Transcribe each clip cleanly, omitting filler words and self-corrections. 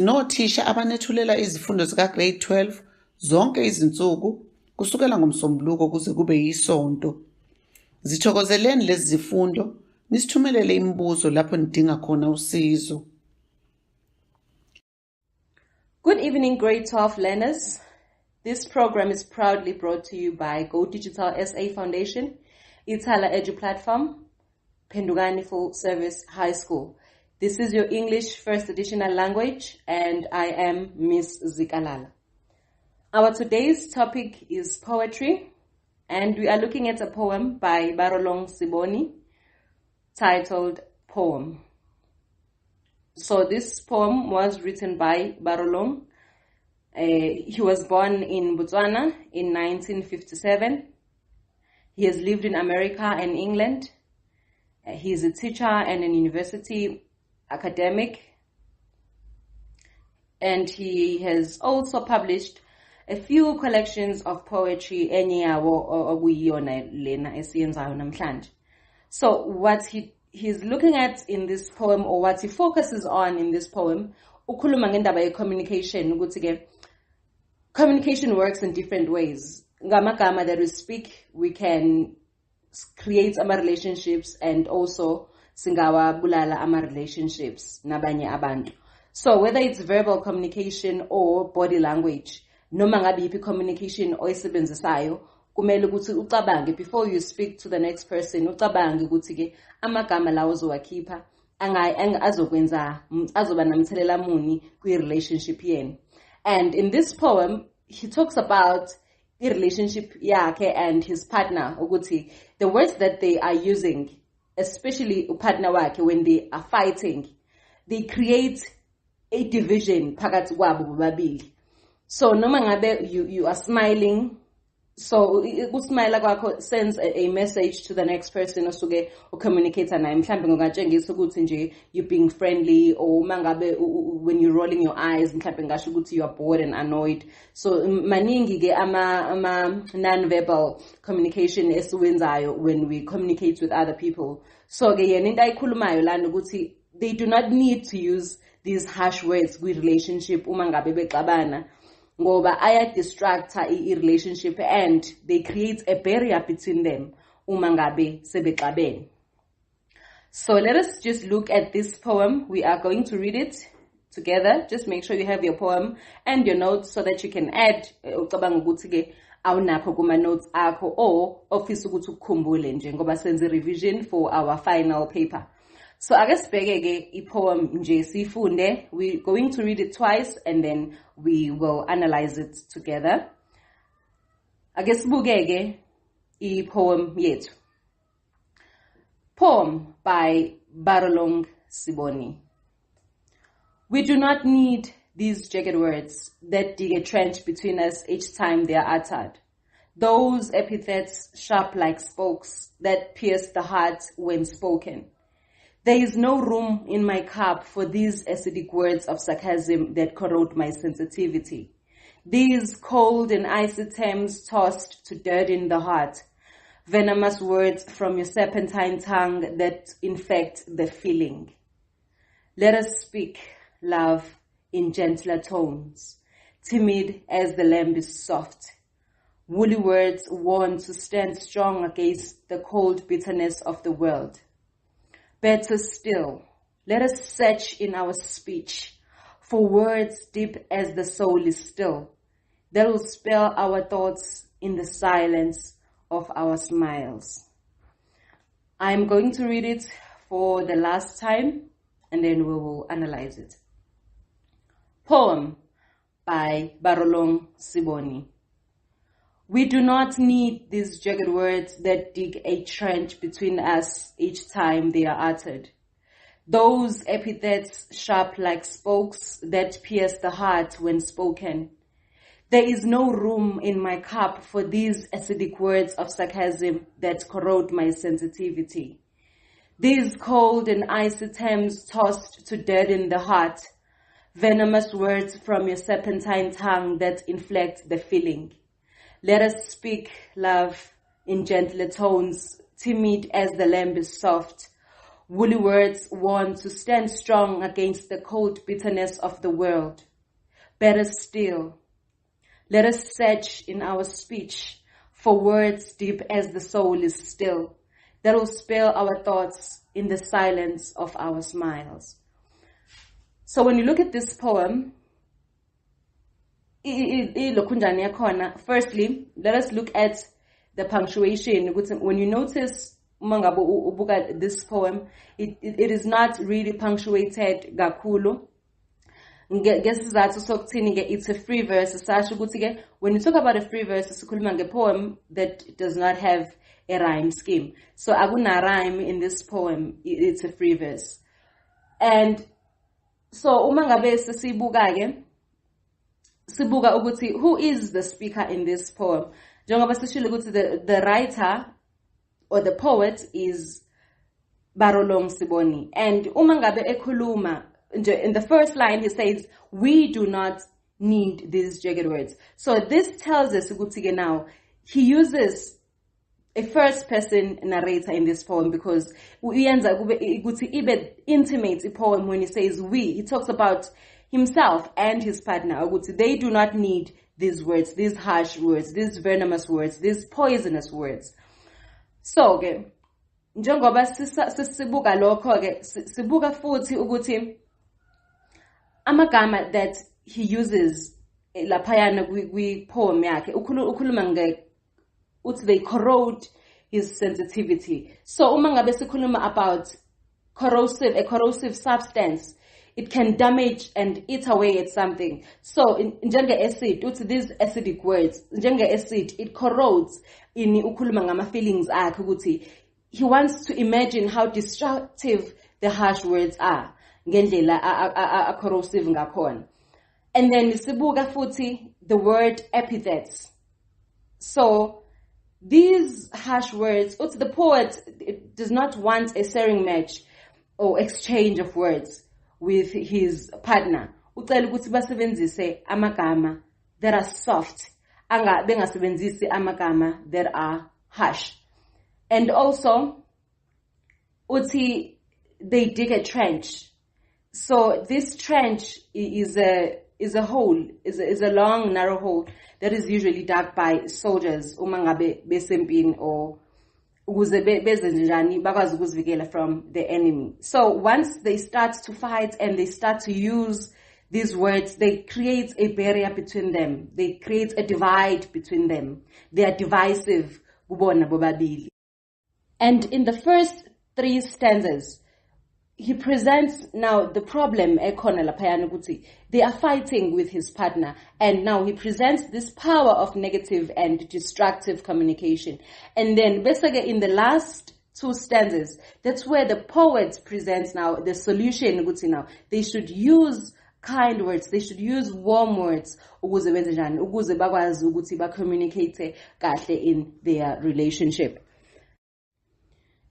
Nothisha abanethulela izifundo zika grade 12 zonke izinsuku kusukela ngoMsombuluko kuze kube yiSonto. Zithokozeleni lezi zifundo, nisithumelele imibuzo lapho nidinga khona usizo. Good evening, grade 12 learners. This program is proudly brought to you by Go Digital SA Foundation, Ithala Edu Platform, Pendugani Full Service High School. This is your English first additional language, and I am Miss Zikalala. Our today's topic is poetry, and we are looking at a poem by Barolong Siboni titled Poem. So this poem was written by Barolong. He was born in Botswana in 1957. He has lived in America and England. He is a teacher and an university academic, and he has also published a few collections of poetry. So what he's looking at in this poem, or what he focuses on in this poem, communication works in different ways. Gama that we speak, we can create our relationships, and also singawa bulala ama relationships nabanye abantu. So whether it's verbal communication or body language, noma ngabe yiphi communication oyisebenzisayo, kumele ukuthi ucabange before you speak to the next person, ucabange ukuthi ke amagama lawo ozowakhipha azokwenza azoba namthelela muni kwi relationship yenu. And in this poem he talks about the relationship yakhe and his partner, ukuthi the words that they are using, especially partner wakhe, when they are fighting, they create a division phakathi kwabo bobabili. So noma ngabe you are smiling, so ukusmile kwakho sends a message to the next person osuke ucommunicate naye, mhlambe ngingatshengisa ukuthi nje you being friendly, or mangabe when you rolling your eyes mhlambe ngasho ukuthi you are bored and annoyed. So maningi ke ama non-verbal communication esiwenzayo when we communicate with other people. So ke yena into ayikhulumayo lana ukuthi they do not need to use these harsh words kwi relationship uma ngabe bexabana, ngoba aya distract i relationship, and they create a barrier between them uma ngabe sebexabene. So let us just look at this poem. We are going to read it together. Just make sure you have your poem and your notes so that you can add ucabanga ukuthi ke awunapho kuma notes akho, or office ukuthi ukukhumbule nje ngoba senze revision for our final paper. So akasibheke ke ipoem nje sifunde. We're going to read it twice and then we will analyze it together. Akasibuke ke ipoem yethu. Poem by Barolong Siboni. We do not need these jagged words that dig a trench between us each time they are uttered. Those epithets sharp like spokes that pierce the heart when spoken. There is no room in my cup for these acidic words of sarcasm that corrode my sensitivity. These cold and icy terms tossed to deaden the heart. Venomous words from your serpentine tongue that infect the feeling. Let us speak, love, in gentler tones, timid as the lamb is soft. Woolly words worn to stand strong against the cold bitterness of the world. Better still, let us search in our speech for words deep as the soul is still, that will spell our thoughts in the silence of our smiles. I am going to read it for the last time, and then we will analyze it. Poem by Barolong Siboni. We do not need these jagged words that dig a trench between us each time they are uttered. Those epithets sharp like spokes that pierce the heart when spoken. There is no room in my cup for these acidic words of sarcasm that corrode my sensitivity. These cold and icy terms tossed to deaden the heart. Venomous words from your serpentine tongue that inflect the feeling. Let us speak, love, in gentler tones, timid as the lamb is soft. woolly words worn to stand strong against the cold bitterness of the world. Better still, let us search in our speech for words deep as the soul is still, that will spell our thoughts in the silence of our smiles. So when you look at this poem, firstly, let us look at the punctuation. When you notice this poem, it is not really punctuated gakulu. It's a free verse. When you talk about a free verse, it's a poem that does not have a rhyme scheme. So aguna rhyme in this poem, it's a free verse. And so sibuka ukuthi who is the speaker in this poem? The writer or the poet is Barolong Siboni. And umangabe ekhuluma, in the first line he says, we do not need these jagged words. So this tells us now he uses a first person narrator in this poem because he intimates a poem when he says we. He talks about himself and his partner. They do not need these words, these harsh words, these venomous words, these poisonous words. So, okay, njengoba sisibuka lokho ke sibuka futhi ukuthi amagama that he uses laphayana kwi poem yakhe ukhuluma uthi they corrode his sensitivity. So uma ngabe sikhuluma about a corrosive substance, it can damage and eat away at something. So njenge acid, uthi these acidic words, njenge acid, it corrodes in ukhuluma ngama feelings akhe ukuthi he wants to imagine how destructive the harsh words are ngendlela a corrosive ngakhona. And then sibuka futhi the word epithets. So these harsh words, the poet does not want a sharing match or exchange of words with his partner. Ucela ukuthi basebenzise amagama that are soft, bengasebenzisi amagama that are harsh. And also, uthi they dig a trench. So this trench is a hole, is a long, narrow hole that is usually dug by soldiers, umangabe besempini or ukuze bezenjani bakwazi ukuzivikela from the enemy. So once they start to fight and they start to use these words, they create a barrier between them. They create a divide between them. They are divisive, kubona bobabili. And in the first 3 stanzas, he presents now the problem they are fighting with his partner, and now he presents this power of negative and destructive communication. And then basically in the last 2 stanzas, that's where the poet presents now the solution. Now they should use kind words, they should use warm words ukuze bakwazi ukuthi communicate kahle in their relationship.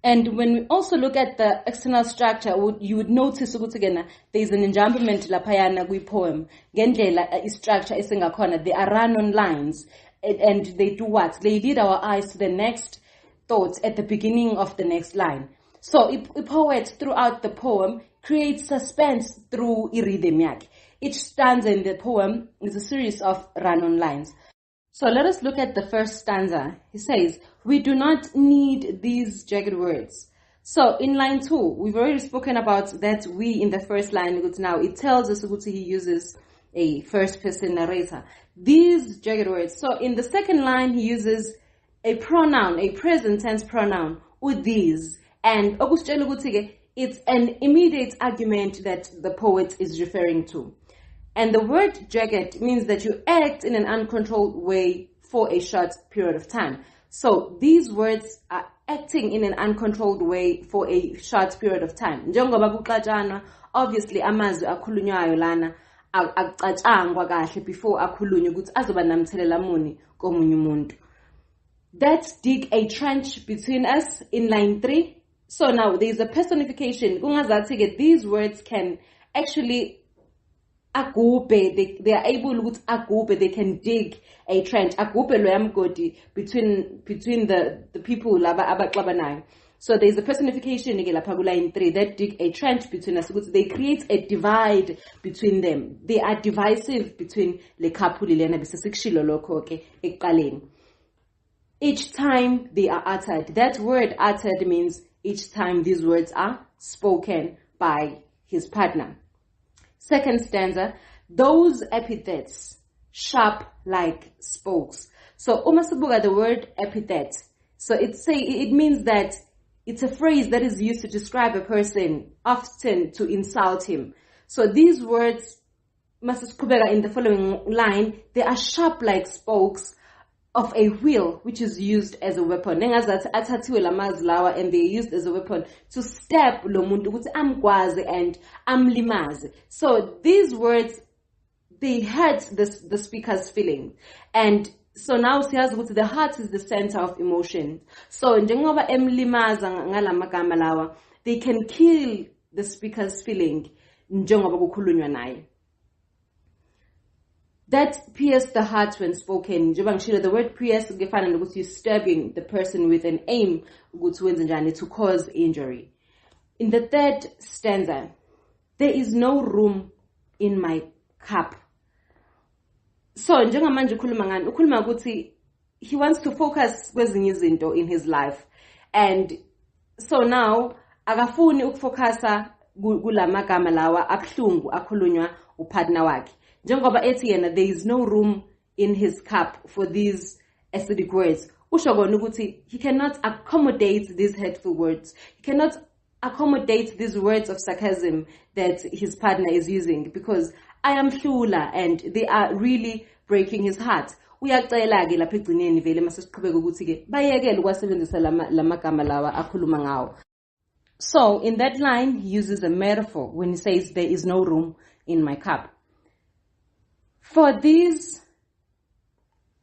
And when we also look at the external structure, you would notice there is an enjambment laphayana kwi poem. Gendlela structure esingakhona, they are run-on lines, and they do what? They lead our eyes to the next thought at the beginning of the next line. So a poet throughout the poem creates suspense through rhythm yakhe. Each stanza in the poem is a series of run-on lines. So let us look at the first stanza. He says, we do not need these jagged words. So in line 2, we've already spoken about that we in the first line. Now it tells us he uses a first person narrator. These jagged words. So in the second line, he uses a pronoun, a present tense pronoun, with these. And it's an immediate argument that the poet is referring to. And the word jagged means that you act in an uncontrolled way for a short period of time. So these words are acting in an uncontrolled way for a short period of time. Njengoba kuqatshana, obviously amazwi akhulunywayo lana aqatshangwa kahle before akhulunywe ukuthi azoba namthelela muni komunye umuntu. Let's dig a trench between us in line 3. So now there is a personification. Kungazathi these words can actually agube, they are able to agube, they can dig a trench. Agube lo yamgodi between the people laba abaxabanayo. So there's a personification in 3 that dig a trench between us. They create a divide between them. They are divisive between le couple lena bisesikshilo lokho ke ekuqaleni. Each time they are uttered. That word uttered means each time these words are spoken by his partner. Second stanza, those epithets, sharp like spokes. So umasubuga, the word epithet. So it means that it's a phrase that is used to describe a person, often to insult him. So these words, Masuskubega, in the following line, they are sharp like spokes of a wheel, which is used as a weapon. And they're used as a weapon to stab lo muntu ukuthi amgwaze and amlimaze. So these words, they hurt the speaker's feeling. And so now the heart is the center of emotion. So njengoba emlimaza ngalamagama lawa, they can kill the speaker's feeling njengoba kukhulunywa naye. That pierced the heart when spoken. The word pierce is stabbing the person with an aim to cause injury. In the third stanza, there is no room in my cup. So njengamanje ukhuluma ukuthi he wants to focus kwezinye izinto in his life, and so now akafuni ukufocasa kulamagama lawa abuhlungu akhulunywa upartner wakhe. Njengoba ethi yena, there is no room in his cup for these acidic words. Usho kona ukuthi he cannot accommodate these hurtful words. He cannot accommodate these words of sarcasm that his partner is using, because I am hlula and they are really breaking his heart. Uyacela-ke lapha egcineni vele masesiqhubeka ukuthi-ke bayekele ukwasebenzisa lamagama lawa akhuluma ngawo. So in that line, he uses a metaphor when he says there is no room in my cup. For these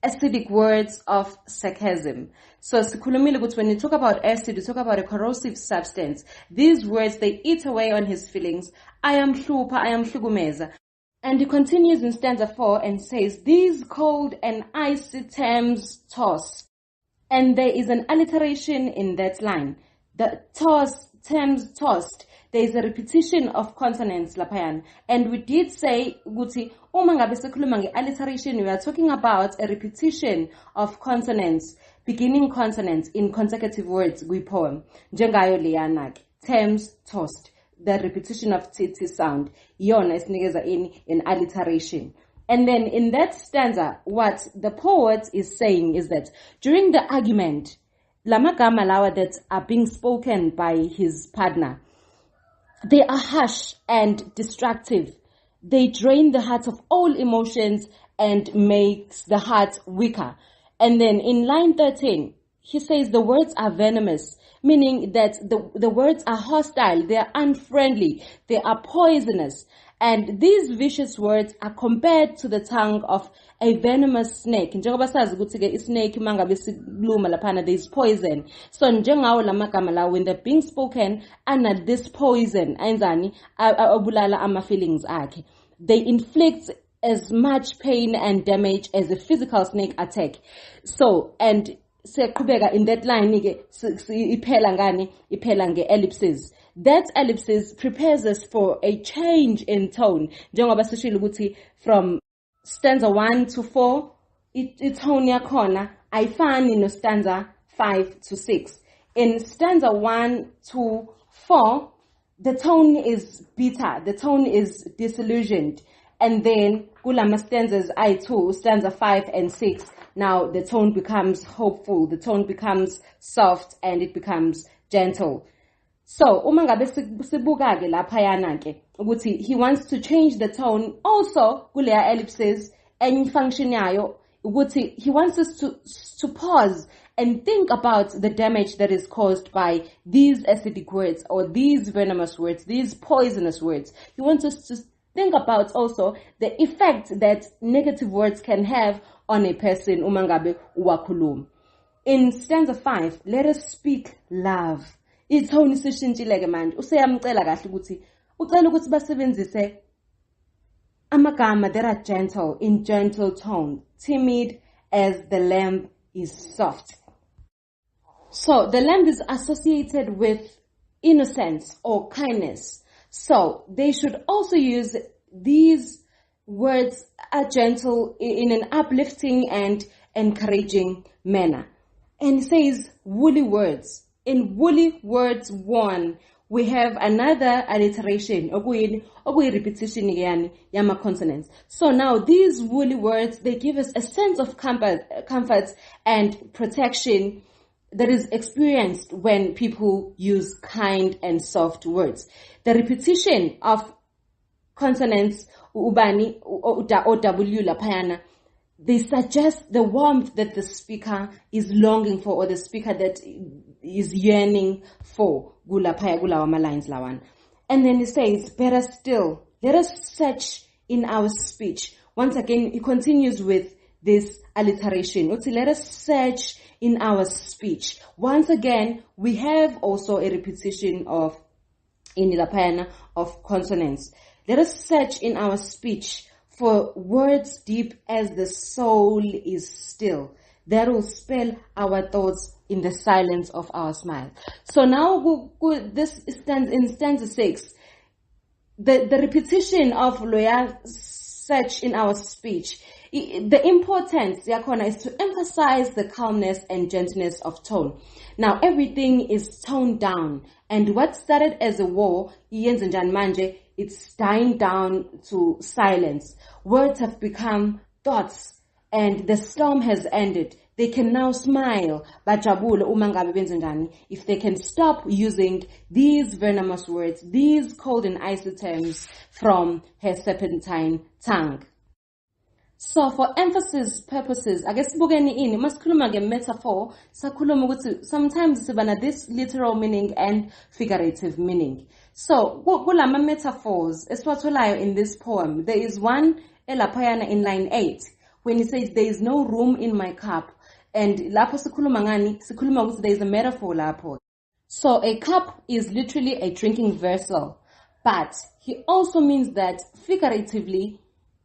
acidic words of sarcasm, so when you talk about acid, you talk about a corrosive substance. These words, they eat away on his feelings. I am hlupa, I am hlugumeza. And he continues in stanza 4 and says, these cold and icy terms tossed. And there is an alliteration in that line. The terms tossed. There is a repetition of consonants lapayan. And we did say, Guti, alliteration, we are talking about a repetition of consonants, beginning consonants in consecutive words, we poem. Njengayo liyanak, terms tossed. The repetition of titi sound. Yona isnikeza in alliteration. And then in that stanza, what the poet is saying is that during the argument, lamagama lawa that are being spoken by his partner, they are harsh and destructive. They drain the heart of all emotions and makes the heart weaker. And then in line 13, he says the words are venomous, meaning that the words are hostile, they are unfriendly, they are poisonous. And these vicious words are compared to the tongue of a venomous snake. Njengoba sazi ukuthi ke snake mangabe sikuluma laphana, there is poison. So njengawo lamagama la, when they're being spoken, ana this poison ayenzani abulala ama feelings akhe. They inflict as much pain and damage as a physical snake attack. So, and seqhubeka in that line iphela nge-ellipses. That ellipsis prepares us for a change in tone. Njengoba sishilo ukuthi from stanza 1 to 4, itone yakhona ayifani no stanza 5 to 6. In stanza 1 to 4, the tone is bitter, the tone is disillusioned. And then kulama stanzas I2, stanza 5 and 6, now the tone becomes hopeful, the tone becomes soft, and it becomes gentle. So, uma ngabe sibuka ke laphayana ke ukuthi he wants to change the tone also kuleya ellipses, and function yayo ukuthi he wants us to pause and think about the damage that is caused by these acidic words or these venomous words, these poisonous words. He wants us to think about also the effect that negative words can have on a person uma ngabe uwakhuluma. In stanza 5, let us speak love. Itone sishintshileke manje. Useyamcela kahle ukuthi ucela ukuthi basebenzise amagama that are gentle, in gentle tone, timid as the lamb is soft. So the lamb is associated with innocence or kindness. So they should also use these words are gentle in an uplifting and encouraging manner. And it says woolly words. In woolly words 1, we have another alliteration, oguyi repetition again, yama consonants. So now these woolly words, they give us a sense of comfort and protection that is experienced when people use kind and soft words. The repetition of consonants, ubani or w lapayana, they suggest the warmth that the speaker is longing for, or the speaker that is yearning for. Gulapaya gulawama lines lawan. And then it says, better still, let us search in our speech. Once again, it continues with this alliteration. Let us search in our speech. Once again, we have also a repetition of inilapayana of consonants. Let us search in our speech for words deep as the soul is still, that will spell our thoughts in the silence of our smile. So now this stands in stanza 6. The repetition of loya search in our speech. The importance, yakona, is to emphasize the calmness and gentleness of tone. Now everything is toned down, and what started as a war, it's dying down to silence. Words have become thoughts, and the storm has ended. They can now smile, if they can stop using these venomous words, these cold and icy terms from her serpentine tongue. So for emphasis purposes, I guess we must a metaphor. Sometimes this literal meaning and figurative meaning. So kulama metaphors eswatolayo in this poem. There is one elapayana in line 8 when he says there is no room in my cup, and lapho sikhuluma there is a metaphor lapho. So a cup is literally a drinking vessel, but he also means that figuratively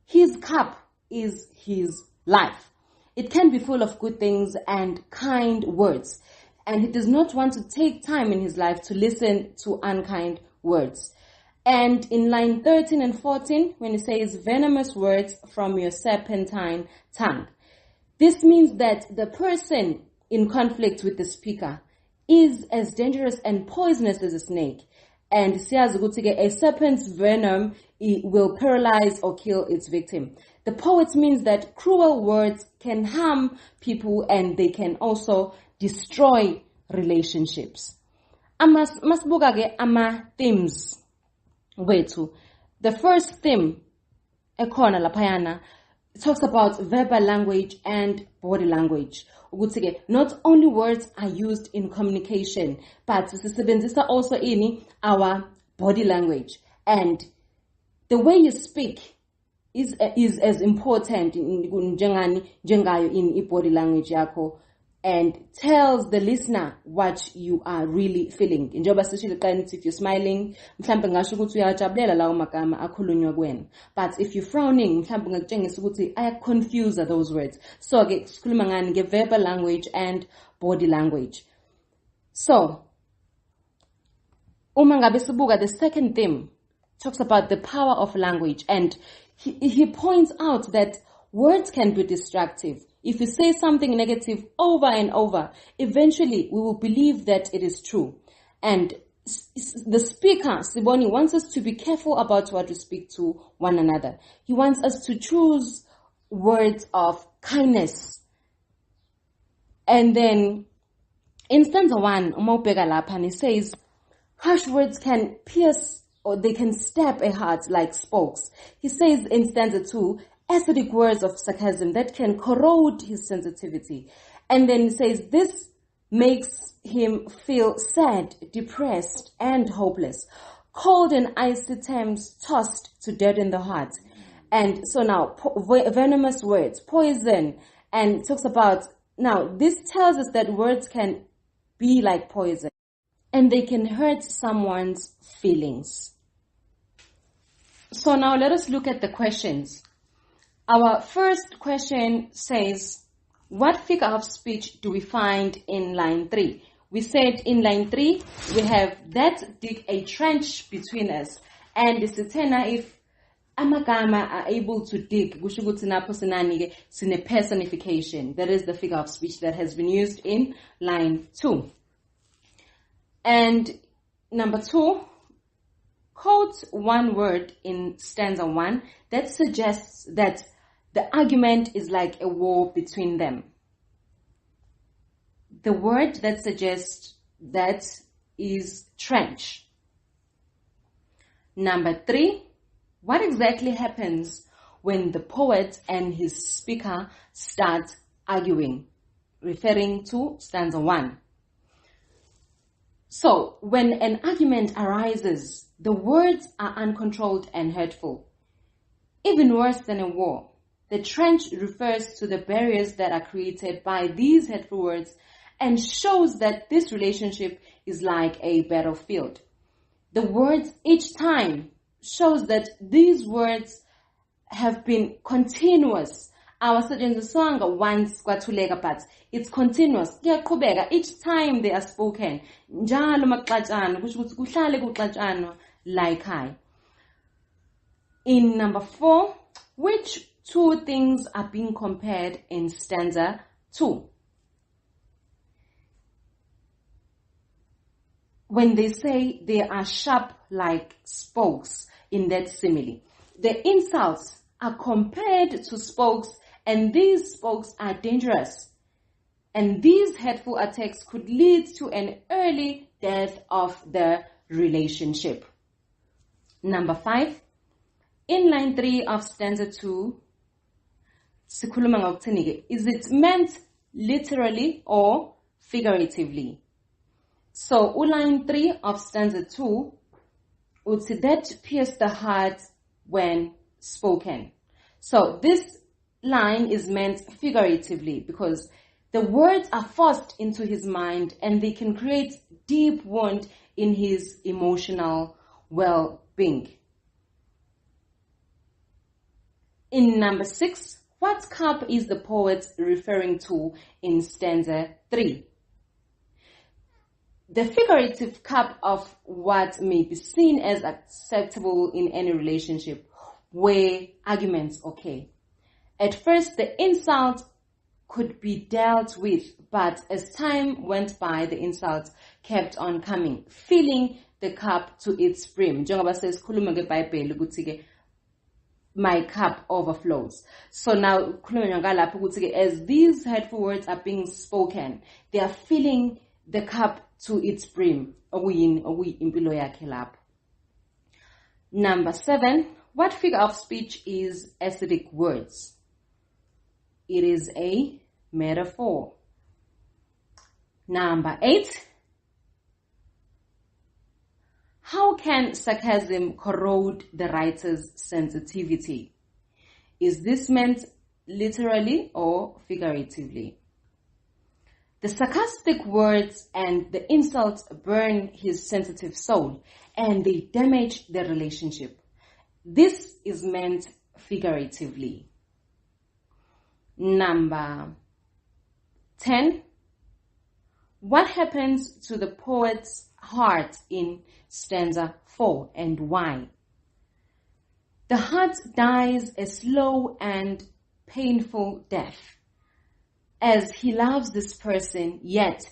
his cup is his life. It can be full of good things and kind words, and he does not want to take time in his life to listen to unkind words. And in line 13 and 14, when he says venomous words from your serpentine tongue, this means that the person in conflict with the speaker is as dangerous and poisonous as a snake. And a serpent's venom will paralyze or kill its victim. The poet means that cruel words can harm people, and they can also destroy relationships. Masbuga ama themes wethu. The first theme, ekona lapayana, talks about verbal language and body language. Not only words are used in communication, but also in our body language. And the way you speak is as important in body language yako, and tells the listener what you are really feeling. If you're smiling, but if you're frowning, I confuse those words. So verbal language and body language. So the second theme talks about the power of language, and he points out that words can be destructive. If you say something negative over and over, eventually we will believe that it is true. And the speaker, Siboni, wants us to be careful about what we speak to one another. He wants us to choose words of kindness. And then in stanza 1, he says, harsh words can pierce, or they can stab a heart like spokes. He says in stanza 2, acidic words of sarcasm that can corrode his sensitivity. And then he says this makes him feel sad, depressed, and hopeless. Cold and icy terms tossed to deaden the heart. And so now, venomous words, poison, and talks about, now this tells us that words can be like poison, and they can hurt someone's feelings. So now let us look at the questions. Our first question says, what figure of speech do we find in line 3? we said in line 3, we have that dig a trench between us. And sithena if amagama are able to dig, kusho ukuthi napho sinani-ke sine personification. That is the figure of speech that has been used in line 2. And number 2, quote one word in stanza 1 that suggests that the argument is like a war between them. The word that suggests that is trench. Number 3, what exactly happens when the poet and his speaker start arguing? Referring to stanza 1. So, when an argument arises, the words are uncontrolled and hurtful. Even worse than a war, the trench refers to the barriers that are created by these hurtful words and shows that this relationship is like a battlefield. The words each time shows that these words have been continuous. Our setshenziswanga once kwathuleka, but it's continuous. Kuyaqhubeka each time they are spoken. Njalo maxatshana, kusho ukuthi kuhlale kuxatshanwa like high. In number 4, which two things are being compared in stanza 2? When they say they are sharp like spokes in that simile, the insults are compared to spokes, and these spokes are dangerous. And these hurtful attacks could lead to an early death of the relationship. Number 5, in line 3 of stanza 2, sikhuluma ngokuthini-ke, is it meant literally or figuratively? So, line 3 of stanza 2, would say that pierced the heart when spoken. So, this line is meant figuratively because the words are forced into his mind and they can create deep wound in his emotional well-being. In number 6, what cup is the poet referring to in stanza 3? The figurative cup of what may be seen as acceptable in any relationship where arguments occur. At first, the insult could be dealt with, but as time went by, the insult kept on coming, filling the cup to its brim. Njengoba sesikhuluma ngeBhayibheli ukuthi-ke, my cup overflows. So now, as these hurtful words are being spoken, they are filling the cup to its brim. Number 7, what figure of speech is acidic words? It is a metaphor. Number 8, how can sarcasm corrode the writer's sensitivity? Is this meant literally or figuratively? The sarcastic words and the insults burn his sensitive soul and they damage the relationship. This is meant figuratively. Number 10. What happens to the poet's heart in stanza 4 and why? The heart dies a slow and painful death. As he loves this person, yet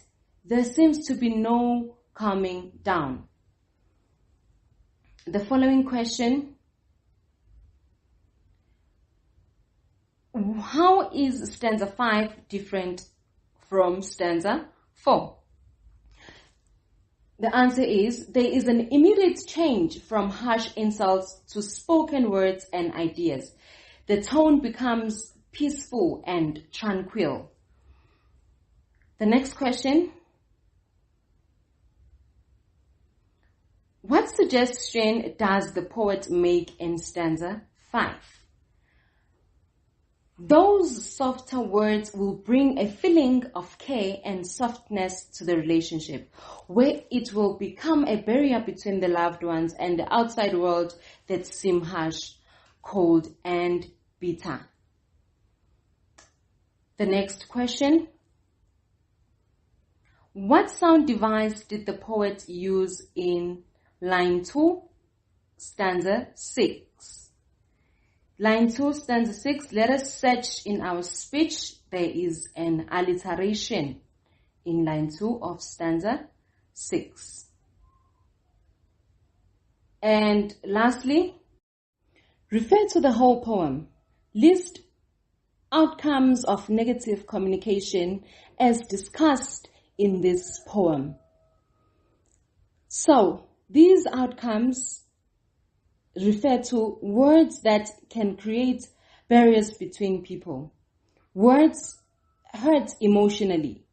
there seems to be no calming down. The following question: how is stanza 5 different from stanza 4? The answer is there is an immediate change from harsh insults to spoken words and ideas. The tone becomes peaceful and tranquil. The next question: what suggestion does the poet make in stanza 5? Those softer words will bring a feeling of care and softness to the relationship, where it will become a barrier between the loved ones and the outside world that seem harsh, cold, and bitter. The next question: What sound device did the poet use in line 2, stanza 6? Line 2, stanza 6, let us search in our speech. There is an alliteration in line 2 of stanza 6. And lastly, refer to the whole poem. List outcomes of negative communication as discussed in this poem. So, these outcomes refer to words that can create barriers between people. Words hurt emotionally.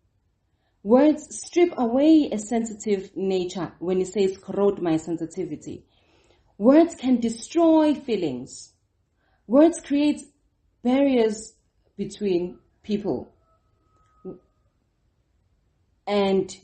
Words strip away a sensitive nature when it says corrode my sensitivity. Words can destroy feelings. Words create barriers between people. And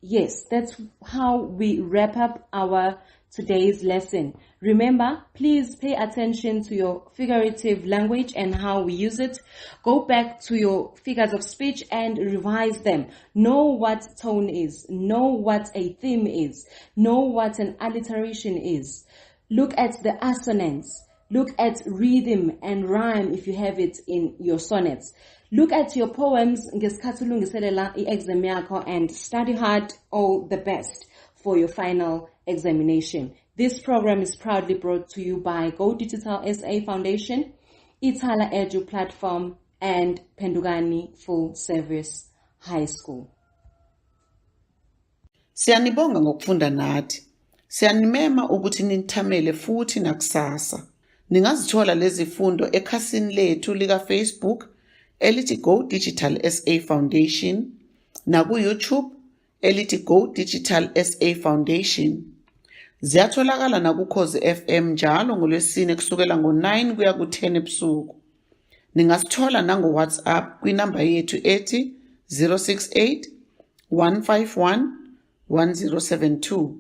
yes, that's how we wrap up our today's lesson. Remember, please pay attention to your figurative language and how we use it. Go back to your figures of speech and revise them. Know what tone is. Know what a theme is. Know what an alliteration is. Look at the assonance. Look at rhythm and rhyme if you have it in your sonnets. Look at your poems ngesikhathi ulungiselela i-exam yakho and study hard. All the best for your final examination. This program is proudly brought to you by Go Digital SA Foundation, Ithala Edu Platform, and Pendugani Full Service High School. Siyanibonga ngokufunda nathi. Siyanimema ukuthi nithamele futhi nakusasa. Ningazithola lezi fundo ekhasini lethu lika Facebook elithi Go Digital SA Foundation na ku YouTube elithi Go Digital SA Foundation. Ziyatholakala na ku Ukhozi FM njalo ngoLwesine kusukela ngo-9 kuya ku-10 ebusuku. Ningasithola nango WhatsApp kwinamba yethu ethi 068 151 1072.